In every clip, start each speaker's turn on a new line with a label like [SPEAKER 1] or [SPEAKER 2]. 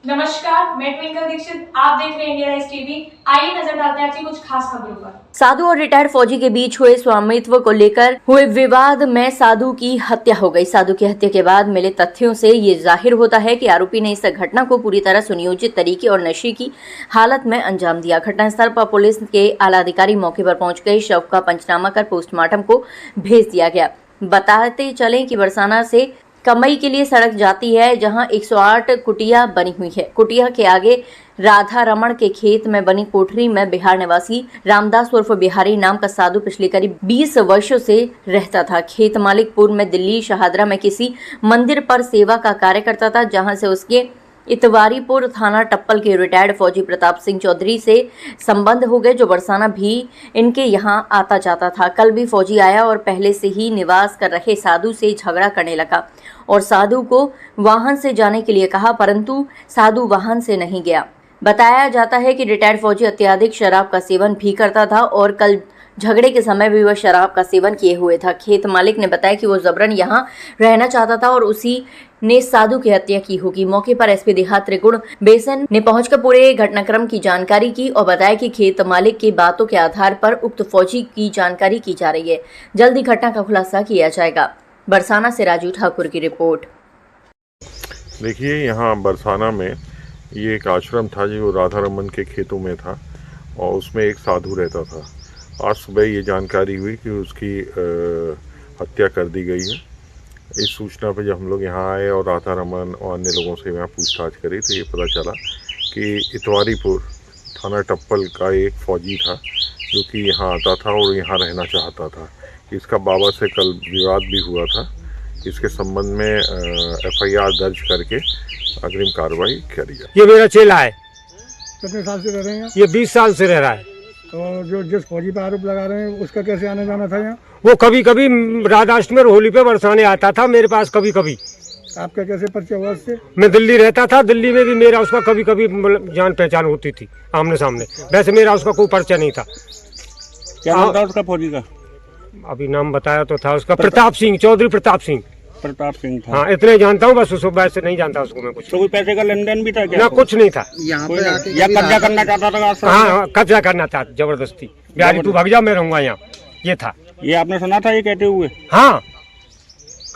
[SPEAKER 1] नमस्कार, मैं ट्विंकल दीक्षित, आप देख रहे हैं इंडिया राइज टीवी। आइए नजर डालते हैं आज की कुछ खास खबरों पर।
[SPEAKER 2] साधु और रिटायर्ड फौजी के बीच हुए स्वामित्व को लेकर हुए विवाद में साधु की हत्या हो गई। साधु की हत्या के बाद मिले तथ्यों से ये जाहिर होता है कि आरोपी ने इस घटना को पूरी तरह सुनियोजित तरीके और नशे की हालत में अंजाम दिया। घटनास्थल पर पुलिस के आला अधिकारी मौके पर पहुंच गए। शव का पंचनामा कर पोस्टमार्टम को भेज दिया गया। बताते चलें कि बरसाना से कमई के लिए सड़क जाती है, जहां 108 कुटिया बनी हुई है। कुटिया के आगे राधा रमण के खेत में बनी कोठरी में बिहार निवासी रामदास उर्फ बिहारी नाम का साधु पिछले करीब 20 वर्षों से रहता था। खेत मालिक पूर्व में दिल्ली शहादरा में किसी मंदिर पर सेवा का कार्य करता था, जहां से उसके इतवारीपुर थाना टप्पल के रिटायर्ड फौजी प्रताप सिंह चौधरी से संबंध हो गए, जो बरसाना भी इनके यहाँ आता जाता था। कल भी फौजी आया और पहले से ही निवास कर रहे साधु से झगड़ा करने लगा और साधु को वाहन से जाने के लिए कहा, परंतु साधु वाहन से नहीं गया। बताया जाता है कि रिटायर्ड फौजी अत्यधिक शराब का सेवन भी करता था और कल झगड़े के समय भी वह शराब का सेवन किए हुए था। खेत मालिक ने बताया कि वो जबरन यहाँ रहना चाहता था और उसी ने साधु की हत्या की होगी। मौके पर एसपी देहात त्रिगुण बेसन ने पहुंचकर पूरे घटनाक्रम की जानकारी की और बताया कि खेत मालिक की बातों के आधार पर उक्त फौजी की जानकारी की जा रही है। जल्द ही घटना का खुलासा किया जाएगा। बरसाना से राजू ठाकुर की रिपोर्ट।
[SPEAKER 3] देखिए, यहाँ बरसाना में ये एक आश्रम था जो राधा रमन के खेतों में था और उसमें एक साधु रहता था। आज सुबह ये जानकारी हुई कि उसकी हत्या कर दी गई है। इस सूचना पर जब हम लोग यहाँ आए और राधा रमन और अन्य लोगों से यहाँ पूछताछ करी तो ये पता चला कि इतवारीपुर थाना टप्पल का एक फौजी था जो कि यहाँ आता था और यहाँ रहना चाहता था। इसका बाबा से कल विवाद भी हुआ था। इसके संबंध में FIR दर्ज करके अग्रिम कार्रवाई करी जाए।
[SPEAKER 4] ये मेरा चेला है।
[SPEAKER 5] कितने साल से रह रहे हैं?
[SPEAKER 4] ये 20 साल से रह रहा है।
[SPEAKER 5] तो जो जिस फौजी पर आरोप लगा रहे हैं उसका कैसे आने जाना था यहाँ?
[SPEAKER 4] वो कभी कभी राधाष्टमी और होली पे बरसाने आता था मेरे पास कभी कभी।
[SPEAKER 5] आपका कैसे परिचय हुआ उससे?
[SPEAKER 4] मैं दिल्ली रहता था, दिल्ली में भी मेरा उसका कभी कभी जान पहचान होती थी आमने सामने। वैसे मेरा उसका कोई परिचय नहीं था।
[SPEAKER 6] क्या नाम था उसका फौजी का?
[SPEAKER 4] अभी नाम बताया तो था उसका, प्रताप सिंह, चौधरी प्रताप सिंह।
[SPEAKER 6] प्रताप सिंह था।
[SPEAKER 4] हाँ, इतने जानता हूँ बस। उसको वैसे नहीं जानता उसको मैं कुछ।
[SPEAKER 6] तो कोई पैसे का लेन देन भी था क्या?
[SPEAKER 4] ना, कुछ नहीं था।
[SPEAKER 5] यहाँ पे
[SPEAKER 6] या कब्जा करना चाहता था?
[SPEAKER 4] हाँ, कब्जा करना था जबरदस्ती। बिहारी तू भाग जा, मैं रहूंगा यहाँ, ये था।
[SPEAKER 6] ये आपने सुना था ये कहते हुए?
[SPEAKER 4] हाँ,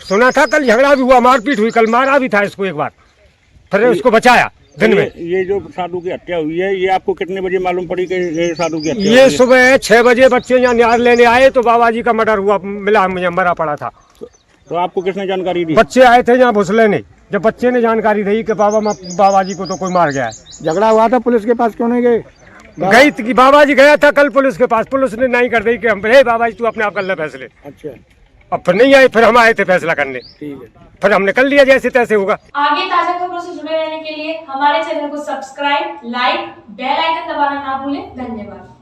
[SPEAKER 4] सुना था। कल झगड़ा भी हुआ, मारपीट हुई, कल मारा भी था इसको एक बार, फिर उसको बचाया दिन में।
[SPEAKER 6] ये जो साधु की हत्या हुई है, ये आपको कितने बजे मालूम पड़ी कि ये साधु की हत्या?
[SPEAKER 4] ये सुबह 6 बजे बच्चे यहाँ न्यार लेने आए तो बाबा जी का मर्डर हुआ, मिला, मुझे मरा पड़ा था।
[SPEAKER 6] तो आपको किसने जानकारी दी?
[SPEAKER 4] बच्चे आए थे यहाँ भुसले ने। जब बच्चे ने जानकारी दी कि बाबा जी को तो कोई मार गया है।
[SPEAKER 5] झगड़ा हुआ था, पुलिस के पास क्यों नहीं गए?
[SPEAKER 4] गई थी, बाबा जी गया था कल पुलिस के पास। पुलिस ने नहीं कर दी कि हम, हे बाबा जी तू अपने आप कर ले फैसले।
[SPEAKER 5] अच्छा,
[SPEAKER 4] अब फिर नहीं आए, फिर हम आए थे फैसला करने।
[SPEAKER 5] ठीक है,
[SPEAKER 4] फिर हमने कर लिया जैसे तैसे होगा।
[SPEAKER 1] आगे ताजा खबरों से जुड़े रहने के लिए हमारे चैनल को सब्सक्राइब, लाइक, बेल आइकन दबाना ना भूलें। धन्यवाद।